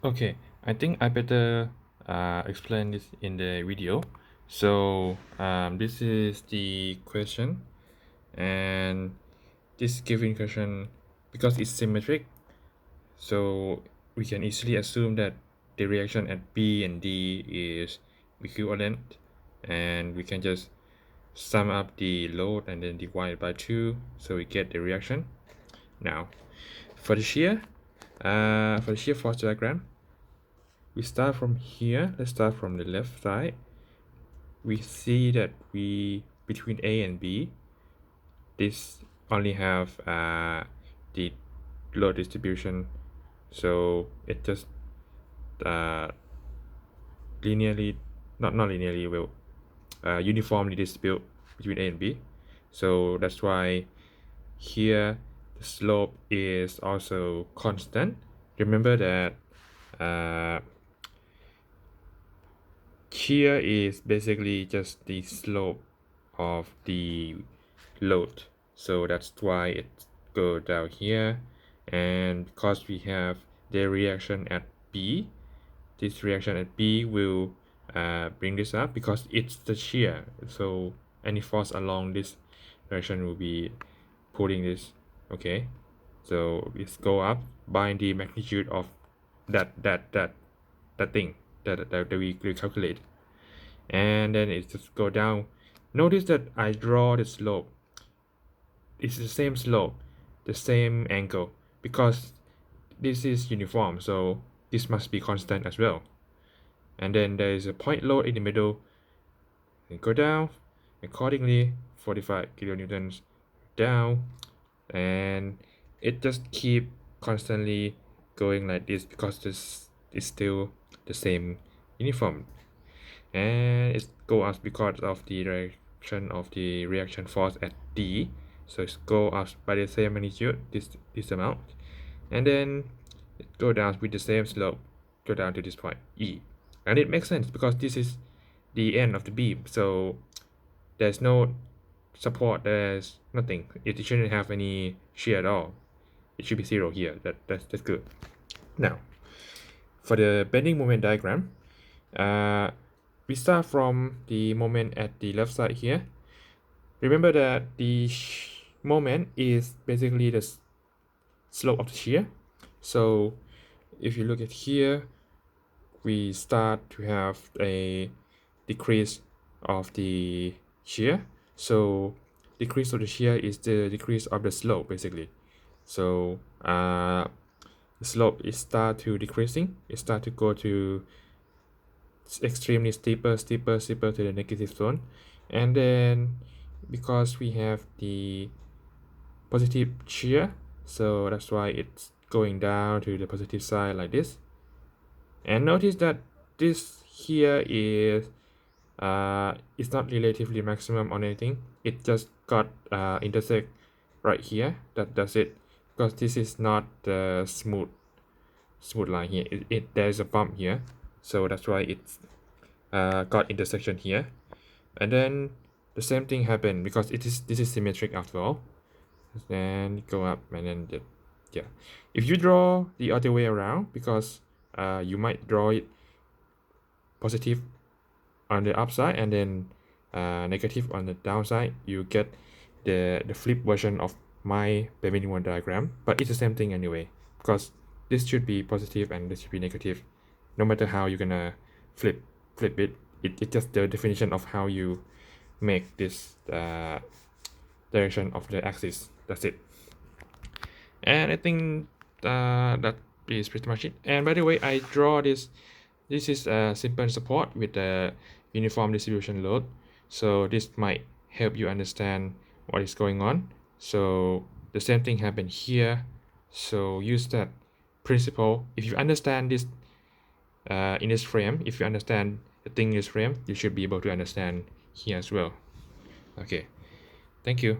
Okay, I think I better explain this in the video. So this is the question, and this given question, because it's symmetric, so we can easily assume that the reaction at B and D is equivalent, and we can just sum up the load and then divide by 2, so we get the reaction. Now for the shear force diagram, we start from here. Let's start from the left side. We see that we between A and B, this only have the load distribution, so it just linearly, not linearly, will uniformly distribute between A and B. So that's why here the slope is also constant. Remember that shear is basically just the slope of the load, so that's why it go down here. And because we have the reaction at B, this reaction at B will bring this up because it's the shear, so any force along this direction will be pulling this. Okay, so it's go up by the magnitude of that thing that we calculate, and then it just go down. Notice that I draw the slope. It's the same slope, the same angle, because this is uniform, so this must be constant as well. And then there is a point load in the middle, and go down accordingly, 45 kilonewtons down, and it just keep constantly going like this because this is still the same uniform, and it go up because of the direction of the reaction force at D, so it's go up by the same magnitude, this amount, and then it go down with the same slope, go down to this point E. And it makes sense because this is the end of the beam, so there's no support, there's nothing, it shouldn't have any shear at all. It should be 0 here. That's good. Now for the bending moment diagram, we start from the moment at the left side here. Remember that the moment is basically the slope of the shear. So if you look at here, we start to have a decrease of the shear. So decrease of the shear is the decrease of the slope basically. So the slope is start to decreasing. It start to go to extremely steeper to the negative zone, and then because we have the positive shear, so that's why it's going down to the positive side like this. And notice that this here is it's not relatively maximum on anything, it just got intersect right here. That's it, because this is not the smooth line here. There's a bump here, so that's why it's got intersection here. And then the same thing happened because this is symmetric after all. Then go up, and then yeah, if you draw the other way around, because you might draw it positive on the upside and then negative on the downside, you get the flip version of my bending moment diagram. But it's the same thing anyway, because this should be positive and this should be negative, no matter how you're gonna flip it. It's just the definition of how you make this direction of the axis. That's it. And I think that is pretty much it. And by the way, I draw this is a simple support with a uniform distribution load, so this might help you understand what is going on. So the same thing happened here, so use that principle. If you understand this in this frame, if you understand the thing in this frame, you should be able to understand here as well. Okay, thank you.